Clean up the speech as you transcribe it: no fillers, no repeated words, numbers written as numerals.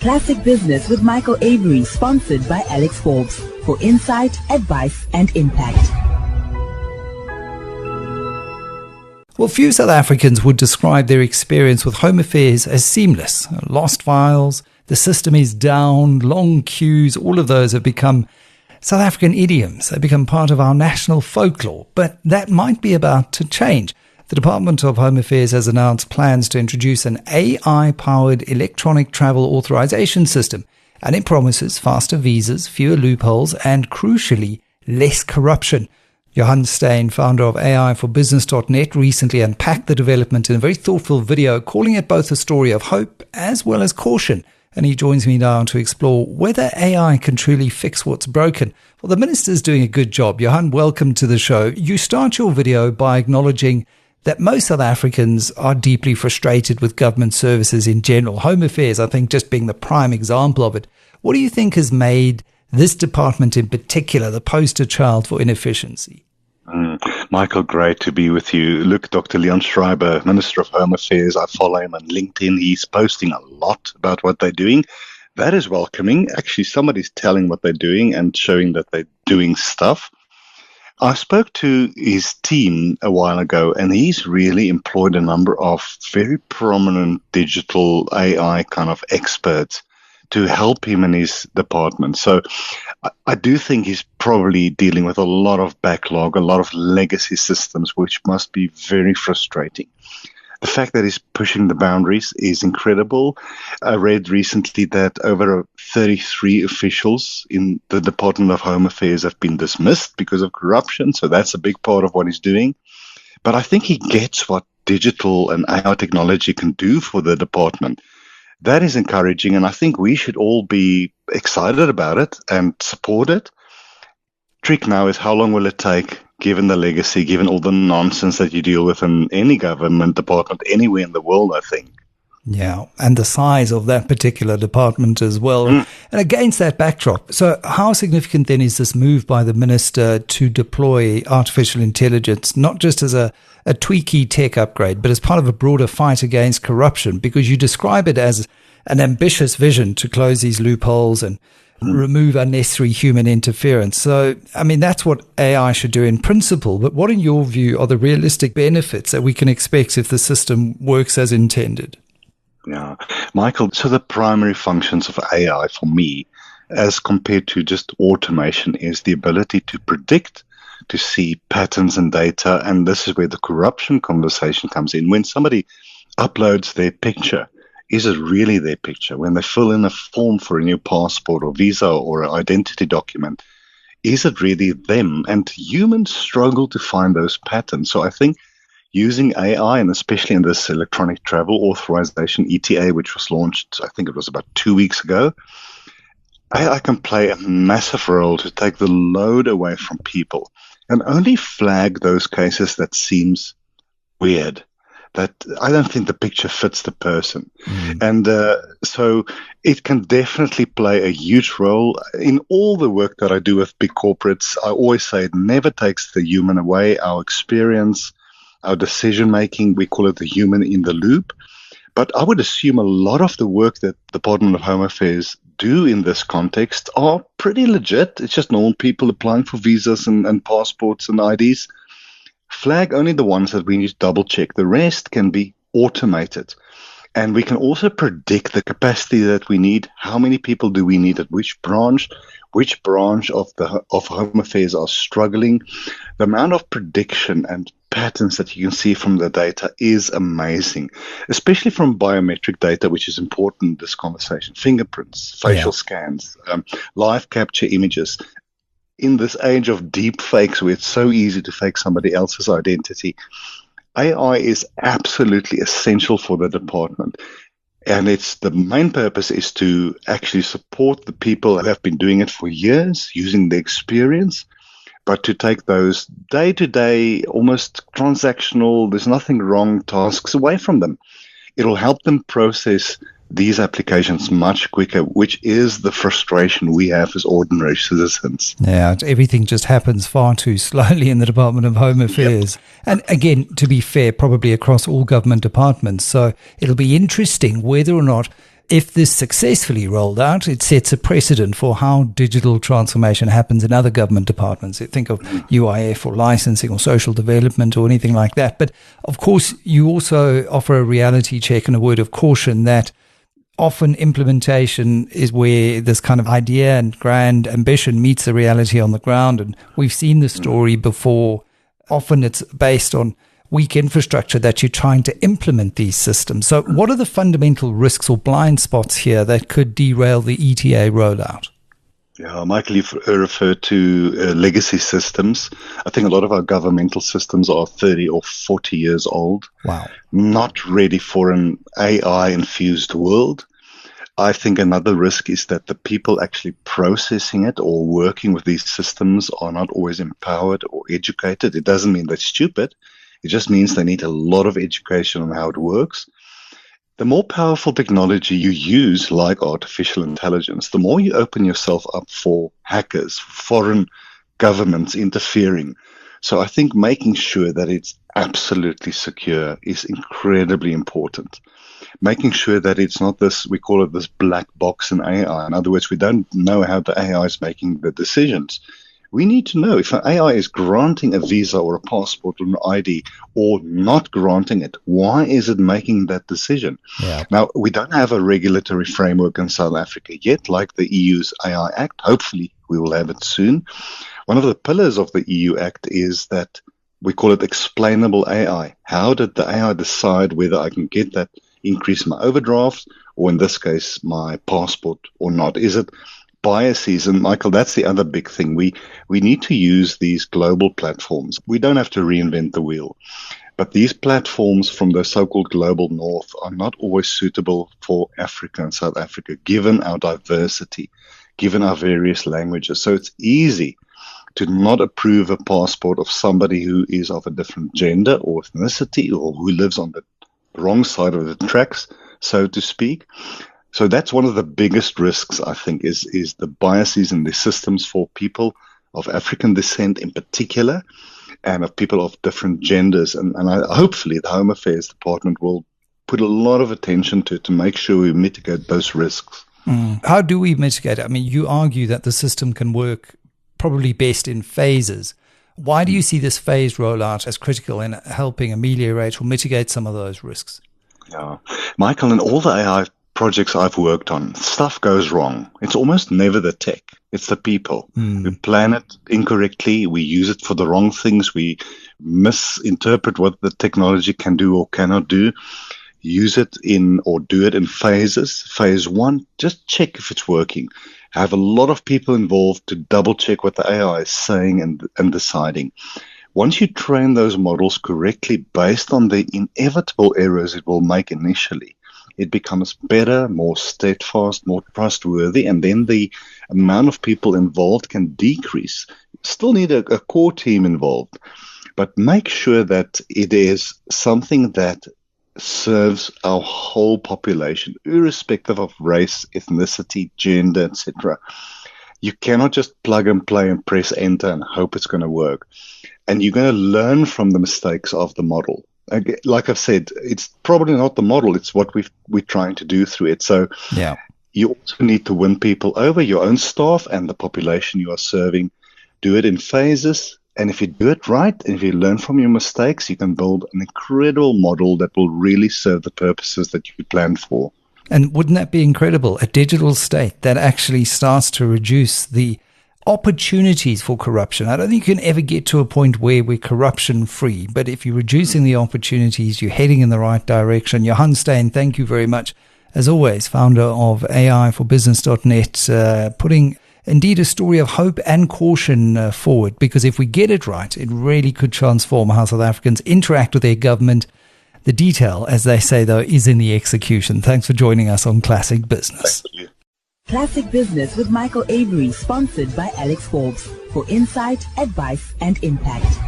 Classic Business with Michael Avery, sponsored by Alex Forbes, for insight, advice, and impact. Well, few South Africans would describe their experience with Home Affairs as seamless. Lost files, the system is down, long queues, all of those have become South African idioms. They become part of our national folklore, but that might be about to change. The Department of Home Affairs has announced plans to introduce an AI-powered electronic travel authorization system, and it promises faster visas, fewer loopholes, and crucially, less corruption. Johan Steyn, founder of AI4Business.net, recently unpacked the development in a very thoughtful video, calling it both a story of hope as well as caution. And he joins me now to explore whether AI can truly fix what's broken. Well, the minister's doing a good job. Johan, welcome to the show. You start your video by acknowledging that most South Africans are deeply frustrated with government services in general. Home Affairs, I think, just being the prime example of it. What do you think has made this department in particular the poster child for inefficiency? Michael, great to be with you. Look, Dr. Leon Schreiber, Minister of Home Affairs, I follow him on LinkedIn. He's posting a lot about what they're doing. That is welcoming. Actually, somebody's telling what they're doing and showing that they're doing stuff. I spoke to his team a while ago, and he's really employed a number of very prominent digital AI kind of experts to help him in his department. So I do think he's probably dealing with a lot of backlog, a lot of legacy systems, which must be very frustrating. The fact that he's pushing the boundaries is incredible. I read recently that over 33 officials in the Department of Home Affairs have been dismissed because of corruption, so that's a big part of what he's doing. But I think he gets what digital and AI technology can do for the department. That is encouraging, and I think we should all be excited about it and support it. Trick now is how long will it take, given the legacy, given all the nonsense that you deal with in any government department anywhere in the world, I think. Yeah, and the size of that particular department as well. And against that backdrop, so how significant then is this move by the minister to deploy artificial intelligence, not just as a tweaky tech upgrade, but as part of a broader fight against corruption? Because you describe it as an ambitious vision to close these loopholes and remove unnecessary human interference. So, I mean, that's what AI should do in principle. But what, in your view, are the realistic benefits that we can expect if the system works as intended? Yeah, Michael, so the primary functions of AI for me, as compared to just automation, is the ability to predict, to see patterns in data. And this is where the corruption conversation comes in. When somebody uploads their picture, is it really their picture? When they fill in a form for a new passport or visa or an identity document, is it really them? And humans struggle to find those patterns. So I think using AI, and especially in this electronic travel authorization, ETA, which was launched, I think it was about 2 weeks ago, AI can play a massive role to take the load away from people and only flag those cases that seems weird, that I don't think the picture fits the person. And so it can definitely play a huge role in all the work that I do with big corporates. I always say it never takes the human away, our experience, our decision-making, we call it the human in the loop. But I would assume a lot of the work that the Department of Home Affairs do in this context are pretty legit. It's just normal people applying for visas and passports and IDs. Flag only the ones that we need to double-check. The rest can be automated. And we can also predict the capacity that we need. How many people do we need at which branch of Home Affairs are struggling. The amount of prediction and patterns that you can see from the data is amazing, especially from biometric data, which is important in this conversation. Fingerprints, facial scans, live capture images. In this age of deep fakes, where it's so easy to fake somebody else's identity, AI is absolutely essential for the department. And the main purpose is to actually support the people who have been doing it for years, using the experience, but to take those day-to-day, almost transactional, there's nothing wrong tasks away from them. It'll help them process these applications much quicker, which is the frustration we have as ordinary citizens. Yeah, everything just happens far too slowly in the Department of Home Affairs. Yep. And again, to be fair, probably across all government departments. So it'll be interesting whether or not if this successfully rolled out, it sets a precedent for how digital transformation happens in other government departments. Think of UIF or licensing or social development or anything like that. But of course, you also offer a reality check and a word of caution that often implementation is where this kind of idea and grand ambition meets the reality on the ground. And we've seen the story before. Often it's based on weak infrastructure that you're trying to implement these systems. So what are the fundamental risks or blind spots here that could derail the ETA rollout? Yeah, Michael, you've referred to legacy systems. I think a lot of our governmental systems are 30 or 40 years old. Wow. Not ready for an AI-infused world. I think another risk is that the people actually processing it or working with these systems are not always empowered or educated. It doesn't mean they're stupid. It just means they need a lot of education on how it works. The more powerful technology you use, like artificial intelligence, the more you open yourself up for hackers, foreign governments interfering. So I think making sure that it's absolutely secure is incredibly important. Making sure that it's not this, we call it this black box in AI. In other words, we don't know how the AI is making the decisions. We need to know if an AI is granting a visa or a passport or an ID or not granting it. Why is it making that decision? Yeah. Now, we don't have a regulatory framework in South Africa yet, like the EU's AI Act. Hopefully, we will have it soon. One of the pillars of the EU Act is that we call it explainable AI. How did the AI decide whether I can get that increase in my overdraft or, in this case, my passport or not? Is it biases? And Michael, that's the other big thing. We need to use these global platforms. We don't have to reinvent the wheel. But these platforms from the so-called global north are not always suitable for Africa and South Africa, given our diversity, given our various languages. So it's easy to not approve a passport of somebody who is of a different gender or ethnicity or who lives on the wrong side of the tracks, so to speak. So that's one of the biggest risks, I think, is the biases in the systems for people of African descent in particular, and of people of different genders. And hopefully the Home Affairs Department will put a lot of attention to make sure we mitigate those risks. How do we mitigate it? I mean, you argue that the system can work probably best in phases. Why do you see this phased rollout as critical in helping ameliorate or mitigate some of those risks? Yeah, Michael, in all the AI projects I've worked on, stuff goes wrong. It's almost never the tech. It's the people. We plan it incorrectly. We use it for the wrong things. We misinterpret what the technology can do or cannot do. Use it in or do it in phases. Phase one, just check if it's working. Have a lot of people involved to double check what the AI is saying and deciding. Once you train those models correctly based on the inevitable errors it will make initially, it becomes better, more steadfast, more trustworthy, and then the amount of people involved can decrease. Still need a core team involved, but make sure that it is something that serves our whole population, irrespective of race, ethnicity, gender, etc. You cannot just plug and play and press enter and hope it's going to work. And you're going to learn from the mistakes of the model. Like I've said, it's probably not the model, it's what we're trying to do through it. So yeah, you also need to win people over, your own staff and the population you are serving. Do it in phases. And if you do it right, and if you learn from your mistakes, you can build an incredible model that will really serve the purposes that you planned for. And wouldn't that be incredible? A digital state that actually starts to reduce the opportunities for corruption. I don't think you can ever get to a point where we're corruption free, but if you're reducing the opportunities, you're heading in the right direction. Johan Steyn, thank you very much. As always, founder of AI4Business.net, putting indeed a story of hope and caution forward, because if we get it right, it really could transform how South Africans interact with their government. The detail, as they say, though, is in the execution. Thanks for joining us on Classic Business. Thank you. Classic Business with Michael Avery, sponsored by Alex Forbes, for insight, advice, and impact.